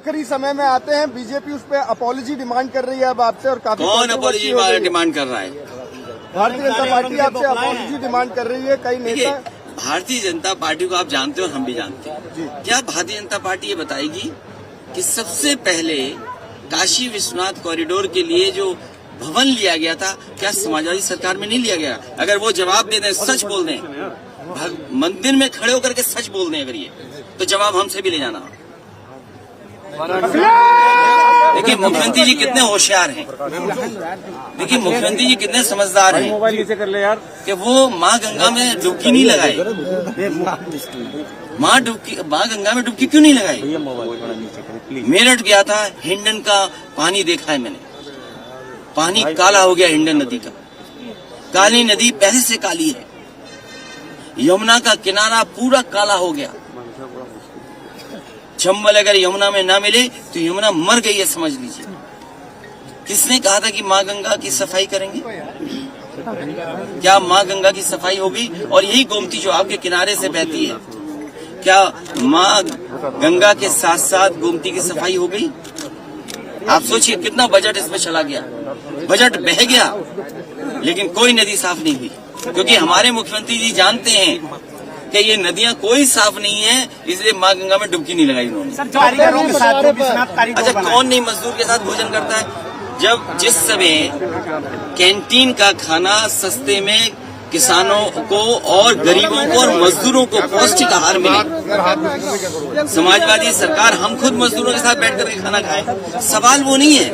आखिरी समय में आते हैं, बीजेपी उस पर अपॉलॉजी डिमांड कर रही है अब आपसे, और काफी कौन अपॉलॉजी डिमांड कर रहा है? भारतीय जनता पार्टी आपसे अपॉलॉजी डिमांड कर रही है। कई नेता, भारतीय जनता पार्टी को आप जानते हो और हम भी जानते हैं। क्या भारतीय जनता पार्टी ये बताएगी कि सबसे पहले काशी विश्वनाथ कॉरिडोर के लिए जो भवन लिया गया था, क्या समाजवादी सरकार में नहीं लिया गया? अगर वो जवाब दे दें, सच बोल दें, मंदिर में खड़े होकर के सच बोल दें अगर ये, तो जवाब हमसे भी ले जाना। देखिए मुख्यमंत्री जी कितने होशियार हैं, देखिए मुख्यमंत्री जी कितने समझदार हैं। मोबाइल नीचे कर ले यार। कि वो माँ गंगा में डुबकी नहीं लगाए। माँ गंगा में डुबकी क्यों नहीं लगाई? मेरठ गया था, हिंडन का पानी देखा है मैंने, पानी काला हो गया हिंडन नदी का। काली नदी पहले से काली है, यमुना का किनारा पूरा काला हो गया। चंबल अगर यमुना में ना मिले तो यमुना मर गई है, समझ लीजिए। किसने कहा था कि माँ गंगा की सफाई करेंगे? क्या माँ गंगा की सफाई होगी? और यही गोमती जो आपके किनारे से बहती है, क्या माँ गंगा के साथ साथ गोमती की सफाई हो गई? आप सोचिए कितना बजट इसमें चला गया, बजट बह गया, लेकिन कोई नदी साफ नहीं हुई, क्योंकि हमारे मुख्यमंत्री जी जानते हैं कि ये नदियां कोई साफ नहीं है, इसलिए माँ गंगा में डुबकी नहीं लगाई उन्होंने। अच्छा, कौन नहीं मजदूर के साथ भोजन करता है? जब जिस समय कैंटीन का खाना सस्ते में किसानों को और गरीबों को और मजदूरों को पौष्टिक आहार मिले, समाजवादी सरकार हम खुद मजदूरों के साथ बैठ करके खाना खाएं। सवाल वो नहीं है,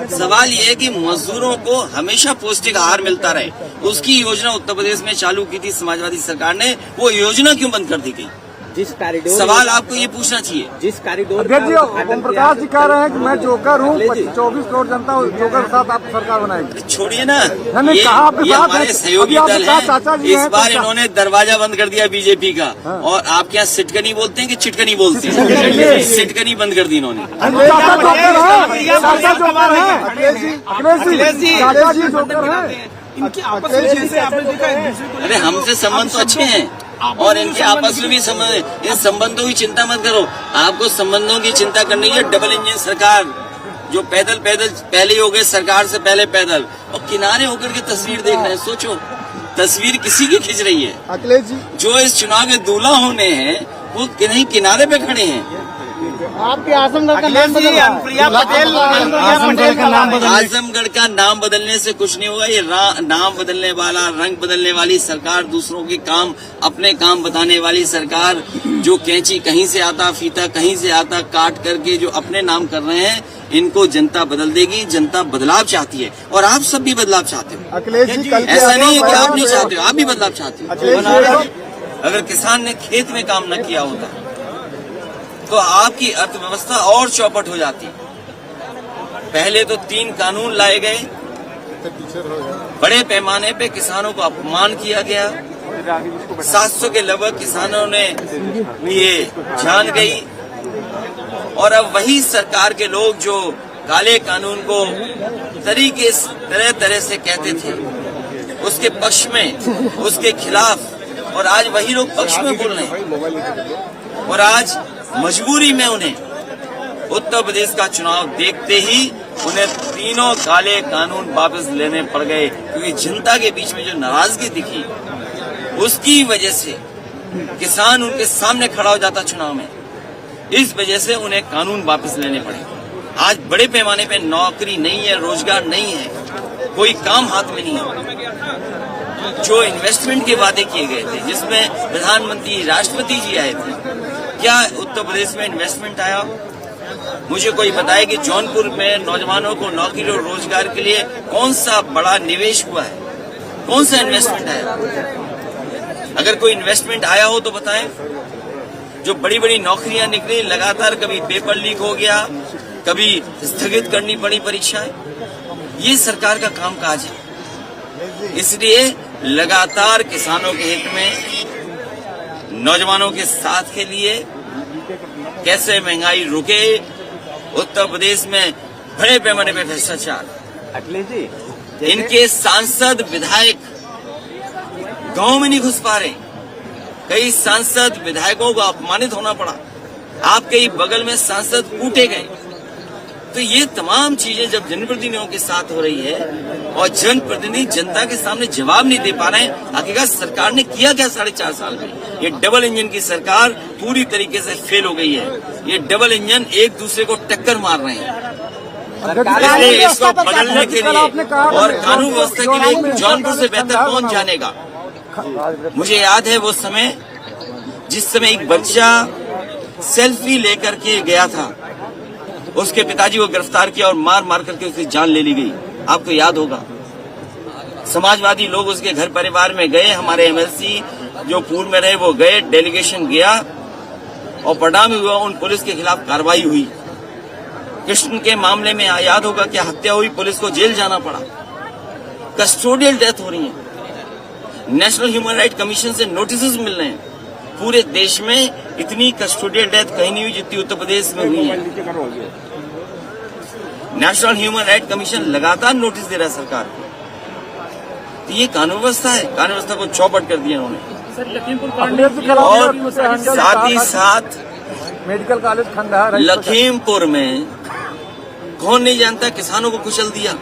सवाल ये है कि मजदूरों को हमेशा पौष्टिक आहार मिलता रहे। उसकी योजना उत्तर प्रदेश में चालू की थी समाजवादी सरकार ने, वो योजना क्यों बंद कर दी गई? जिस कॉरिडोर, सवाल आपको ये पूछना चाहिए। जिस कॉरिडोर ओम प्रकाश जी कह रहे हैं कि मैं जोकर हूँ, 24 करोड़ जनता जोकर के साथ आप सरकार बनाएंगे। छोड़िए ना, ये हमारे सहयोगी दल है। इस बार इन्होंने दरवाजा बंद कर दिया बीजेपी का, और आपके यहाँ सिटकनी बोलते हैं कि चिटकनी बोलते हैं? सिटकनी बंद कर दी इन्होंने। अरे हमसे संबंध तो अच्छे हैं, और इनके आपस में भी संबंध, इन संबंधों की चिंता मत करो। आपको संबंधों की चिंता करनी है। डबल इंजन सरकार जो पैदल पहले ही हो गए, सरकार से पहले पैदल, और किनारे होकर के तस्वीर देख रहे हैं। सोचो, तस्वीर किसी की खिंच रही है? अखिलेश जी जो इस चुनाव में दूल्हा होने हैं वो कहीं किनारे पे खड़े हैं। आपके आजमगढ़ का नाम आजमगढ़ का नाम बदलने से कुछ नहीं होगा। ये नाम बदलने वाला, रंग बदलने वाली सरकार, दूसरों के काम अपने काम बताने वाली सरकार, जो कैंची कहीं से आता, फीता कहीं से आता, काट करके जो अपने नाम कर रहे हैं, इनको जनता बदल देगी। जनता बदलाव चाहती है, और आप सब भी बदलाव चाहते हो। अखिलेश जी ऐसा नहीं है कि आप नहीं चाहते हो, आप भी बदलाव चाहते हो। अगर किसान ने खेत में काम न किया होता तो आपकी अर्थव्यवस्था और चौपट हो जाती। पहले तो 3 कानून लाए गए, बड़े पैमाने पे किसानों को अपमान किया गया। 700 के लगभग किसानों ने ये जान गई, और अब वही सरकार के लोग जो काले कानून को तरह तरह से कहते थे, उसके पक्ष में, उसके खिलाफ, और आज वही लोग पक्ष में बोल रहे हैं। और आज मजबूरी में उन्हें उत्तर प्रदेश का चुनाव देखते ही उन्हें तीनों काले कानून वापस लेने पड़ गए, क्योंकि जनता के बीच में जो नाराजगी दिखी, उसकी वजह से किसान उनके सामने खड़ा हो जाता चुनाव में। इस वजह से उन्हें कानून वापस लेने पड़े। आज बड़े पैमाने पे नौकरी नहीं है, रोजगार नहीं है, कोई काम हाथ में नहीं है। जो इन्वेस्टमेंट के वादे किए गए थे, जिसमें प्रधानमंत्री, राष्ट्रपति जी आए थे, क्या उत्तर प्रदेश में इन्वेस्टमेंट आया? मुझे कोई बताए कि जौनपुर में नौजवानों को नौकरी और रोजगार के लिए कौन सा बड़ा निवेश हुआ है, कौन सा इन्वेस्टमेंट आया? अगर कोई इन्वेस्टमेंट आया हो तो बताएं। जो बड़ी बड़ी नौकरियां निकली, लगातार कभी पेपर लीक हो गया, कभी स्थगित करनी पड़ी परीक्षाएं, ये सरकार का कामकाज है। इसलिए लगातार किसानों के हित में, नौजवानों के साथ के लिए, कैसे महंगाई रुके, उत्तर प्रदेश में बड़े पैमाने पे भ्रष्टाचार। इनके सांसद विधायक गांव में नहीं घुस पा रहे, कई सांसद विधायकों को अपमानित होना पड़ा। आपके ही बगल में सांसद कूटे गए। तो ये तमाम चीजें जब जनप्रतिनिधियों के साथ हो रही है और जनप्रतिनिधि जनता के सामने जवाब नहीं दे पा रहे हैं, आखिरकार सरकार ने किया क्या 4.5 साल में? ये डबल इंजन की सरकार पूरी तरीके से फेल हो गई है। ये डबल इंजन एक दूसरे को टक्कर मार रहे हैं। इसलिए इसको बदलने के लिए और कानून व्यवस्था के लिए जौनपुर से बेहतर कौन जानेगा। मुझे याद है वो समय जिस समय एक बच्चा सेल्फी लेकर के गया था, उसके पिताजी को गिरफ्तार किया और मार मार करके उसकी जान ले ली गई। आपको याद होगा, समाजवादी लोग उसके घर परिवार में गए, हमारे एमएलसी जो पूर्व में रहे वो गए, डेलीगेशन गया और परिणाम हुआ उन पुलिस के खिलाफ कार्रवाई हुई। कृष्ण के मामले में याद होगा क्या हत्या हुई, पुलिस को जेल जाना पड़ा। कस्टोडियल डेथ हो रही है, नेशनल ह्यूमन राइट कमीशन से नोटिस मिल रहे हैं। पूरे देश में इतनी कस्टोडियल डेथ कहीं नहीं हुई जितनी उत्तर प्रदेश में हुई है। नेशनल ह्यूमन राइट कमीशन लगातार नोटिस दे रहा है सरकार को। तो ये कानून व्यवस्था है, कानून व्यवस्था को चौपट कर दिया उन्होंने। और साथ ही साथ मेडिकल कॉलेज खंडहर लखीमपुर में कौन नहीं जानता किसानों को कुचल दिया।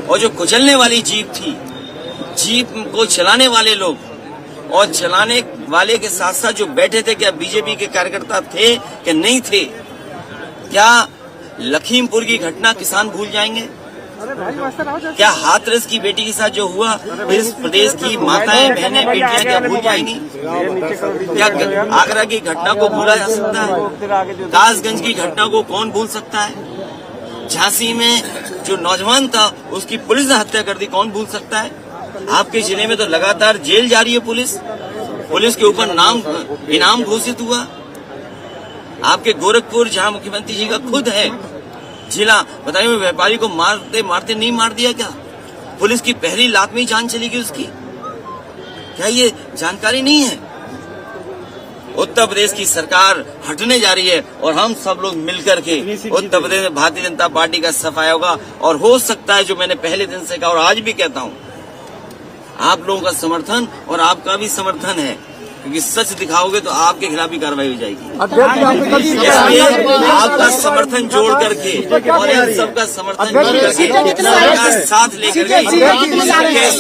और जो कुचलने वाली जीप थी, जीप को चलाने वाले लोग और चलाने वाले के साथ साथ जो बैठे थे, क्या बीजेपी के कार्यकर्ता थे कि नहीं थे? क्या लखीमपुर की घटना किसान भूल जाएंगे? क्या हाथरस की बेटी के साथ जो हुआ इस प्रदेश की माताएं बहनें बेटियां क्या भूल जाएंगी? क्या आगरा की घटना को भूला जा सकता है? कासगंज की घटना को कौन भूल सकता है? झांसी में जो नौजवान था उसकी पुलिस ने हत्या कर दी, कौन भूल सकता है? आपके जिले में तो लगातार जेल जारी है, पुलिस के ऊपर इनाम घोषित हुआ। आपके गोरखपुर जहां मुख्यमंत्री जी का खुद है जिला, बताइए व्यापारी को मारते मारते नहीं मार दिया क्या? पुलिस की पहली लात में ही जान चली गई उसकी। क्या ये जानकारी नहीं है? उत्तर प्रदेश की सरकार हटने जा रही है और हम सब लोग मिलकर के उत्तर प्रदेश में भारतीय जनता पार्टी का सफाया होगा। और हो सकता है, जो मैंने पहले दिन से कहा और आज भी कहता हूं, आप लोगों का समर्थन और आपका भी समर्थन है, क्योंकि सच दिखाओगे तो आपके खिलाफ भी कार्रवाई हो जाएगी। इसलिए आपका समर्थन जोड़ करके और इन सबका समर्थन जोड़ करके सबका साथ लेकर के सबके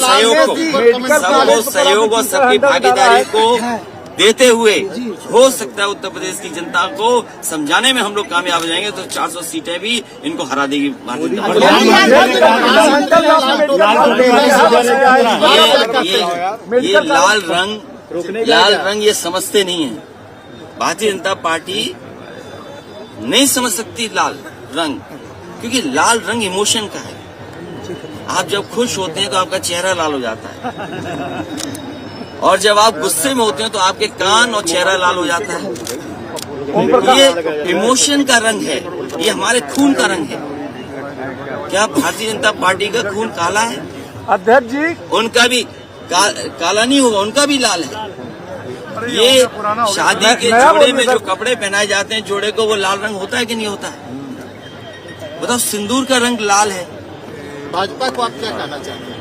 सहयोग और सबकी भागीदारी को देते हुए हो सकता है उत्तर प्रदेश की जनता को समझाने में हम लोग कामयाब हो जाएंगे तो 400 सीटें भी इनको हरा देगी भारतीय जनता। ये लाल रंग ये समझते नहीं है। भारतीय जनता पार्टी नहीं समझ सकती लाल रंग, क्योंकि लाल रंग इमोशन का है। आप जब खुश होते हैं तो आपका चेहरा लाल हो जाता है, और जब आप गुस्से में होते हैं तो आपके कान और चेहरा लाल हो जाता है। ये इमोशन का रंग है, ये हमारे खून का रंग है। क्या भारतीय जनता पार्टी का खून काला है? अध्यक्ष जी, उनका भी काला नहीं होगा, उनका भी लाल है। ये शादी के जोड़े में जो कपड़े पहनाए जाते हैं जोड़े को, वो लाल रंग होता है कि नहीं होता है? बताओ, सिंदूर का रंग लाल है। भाजपा को आप क्या कहना चाहते हैं?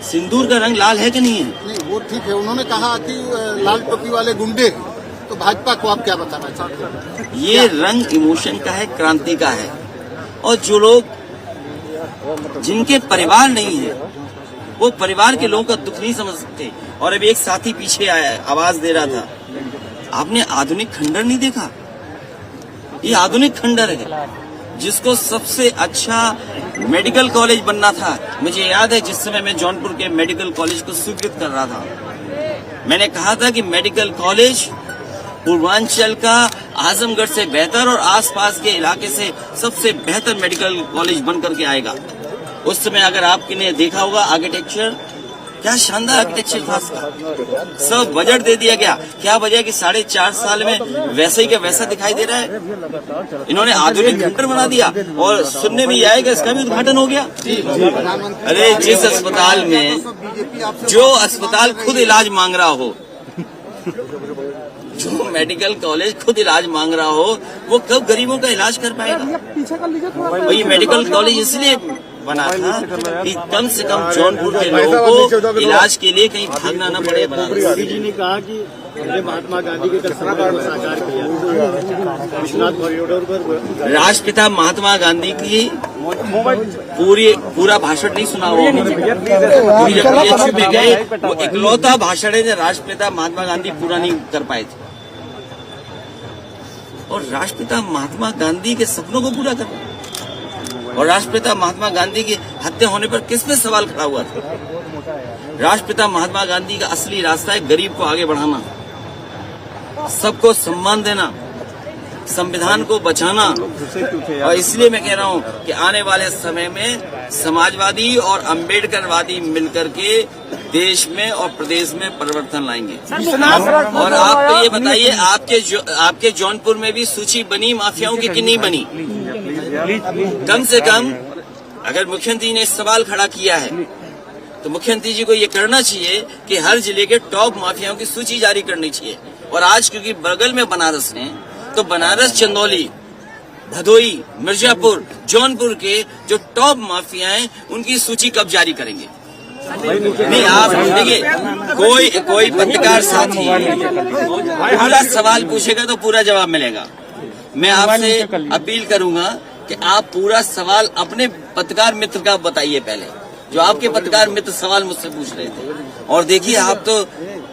सिंदूर का रंग लाल है कि नहीं है? नहीं, वो ठीक है। उन्होंने कहा कि लाल टोपी वाले गुंडे, तो भाजपा को आप क्या बताना चाहते हैं? ये रंग इमोशन का है, क्रांति का है। और जो लोग जिनके परिवार नहीं है वो परिवार के लोगों का दुख नहीं समझ सकते। और अभी एक साथी पीछे आया, आवाज दे रहा था, आपने आधुनिक खंडर नहीं देखा? ये आधुनिक खंडर है जिसको सबसे अच्छा मेडिकल कॉलेज बनना था। मुझे याद है जिस समय मैं जौनपुर के मेडिकल कॉलेज को स्वीकृत कर रहा था, मैंने कहा था कि मेडिकल कॉलेज पूर्वांचल का आजमगढ़ से बेहतर और आसपास के इलाके से सबसे बेहतर मेडिकल कॉलेज बन करके आएगा। उस समय अगर आपने देखा होगा आर्किटेक्चर, क्या शानदार आर्किटेक्चर था उसका। सब बजट दे दिया गया। क्या वजह कि 4.5 साल में वैसे ही का वैसा दिखाई दे रहा है। इन्होंने आधुनिक खंडर बना दिया और सुनने में आएगा इसका भी उद्घाटन हो गया। अरे जिस अस्पताल में जो अस्पताल खुद इलाज मांग रहा हो, जो मेडिकल कॉलेज खुद इलाज मांग रहा हो, वो कब गरीबों का इलाज कर पाएगा? वही मेडिकल कॉलेज इसलिए बना था कि कम से कम जौनपुर के लोगों को इलाज के लिए कहीं भागना न पड़े। मोदी जी ने कहा कि महात्मा गांधी के सपने को साकार किया विश्वनाथ कॉरिडोर पर। राष्ट्रपिता महात्मा गांधी की पूरा भाषण नहीं सुना होगा। जब PSU में गए वो इकलौता भाषण है जो राष्ट्रपिता महात्मा गांधी पूरा नहीं कर पाए थे। और राष्ट्रपिता महात्मा गांधी के सपनों को पूरा करना, और राष्ट्रपिता महात्मा गांधी की हत्या होने पर किस पे सवाल खड़ा हुआ था? राष्ट्रपिता महात्मा गांधी का असली रास्ता है गरीब को आगे बढ़ाना, सबको सम्मान देना, संविधान को बचाना। और इसलिए मैं कह रहा हूं कि आने वाले समय में समाजवादी और अम्बेडकरवादी मिलकर के देश में और प्रदेश में परिवर्तन लाएंगे। और आप तो ये बताइए, आपके जौनपुर में भी सूची बनी माफियाओं की कि नहीं बनी? कम से कम अगर मुख्यमंत्री ने सवाल खड़ा किया है तो मुख्यमंत्री जी को ये करना चाहिए कि हर जिले के टॉप माफियाओं की सूची जारी करनी चाहिए। और आज क्योंकि बगल में बनारस है तो बनारस, चंदौली, भदोई, मिर्जापुर, जौनपुर के जो टॉप माफिया हैं उनकी सूची कब जारी करेंगे? नहीं, आप देखिए, कोई पत्रकार साथी पूरा सवाल पूछेगा तो पूरा जवाब मिलेगा। मैं आपसे अपील करूंगा कि आप पूरा सवाल अपने पत्रकार मित्र का बताइए पहले, जो आपके पत्रकार मित्र सवाल मुझसे पूछ रहे थे। और देखिए, आप तो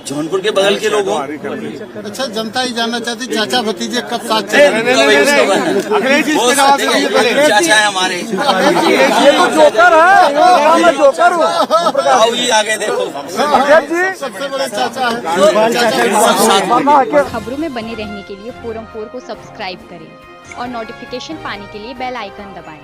जौनपुर के बगल के लोग हो। अच्छा, जनता ही जानना चाहती चाचा भतीजे कब साथ वो चाचा है हमारे। ये तो जोकर है, मैं जोकर हूँ। आओ ये आगे देखो, सबसे बड़े चाचा है। खबरों में बने रहने के लिए फोरम 4 को सब्सक्राइब करें और नोटिफिकेशन पाने के लिए बेल आइकन दबाएं।